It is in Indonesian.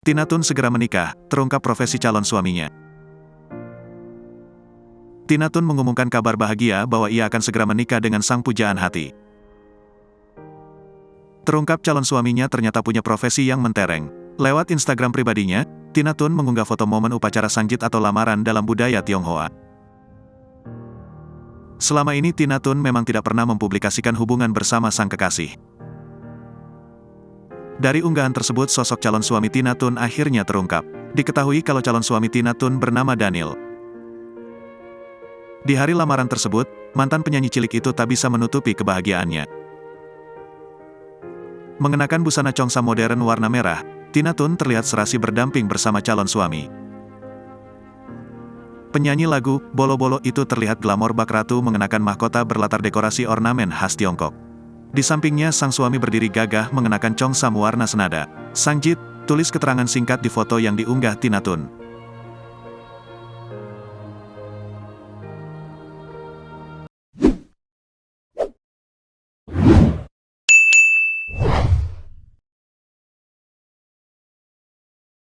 Tina Toon segera menikah, terungkap profesi calon suaminya. Tina Toon mengumumkan kabar bahagia bahwa ia akan segera menikah dengan sang pujaan hati. Terungkap calon suaminya ternyata punya profesi yang mentereng. Lewat Instagram pribadinya, Tina Toon mengunggah foto momen upacara sangjit atau lamaran dalam budaya Tionghoa. Selama ini Tina Toon memang tidak pernah mempublikasikan hubungan bersama sang kekasih. Dari unggahan tersebut sosok calon suami Tina Toon akhirnya terungkap. Diketahui kalau calon suami Tina Toon bernama Daniel. Di hari lamaran tersebut, mantan penyanyi cilik itu tak bisa menutupi kebahagiaannya. Mengenakan busana Cheongsam modern warna merah, Tina Toon terlihat serasi berdamping bersama calon suami. Penyanyi lagu Bolo Bolo itu terlihat glamor bak ratu mengenakan mahkota berlatar dekorasi ornamen khas Tiongkok. Di sampingnya sang suami berdiri gagah mengenakan Cheongsam warna senada. Sangjit, tulis keterangan singkat di foto yang diunggah Tina Toon.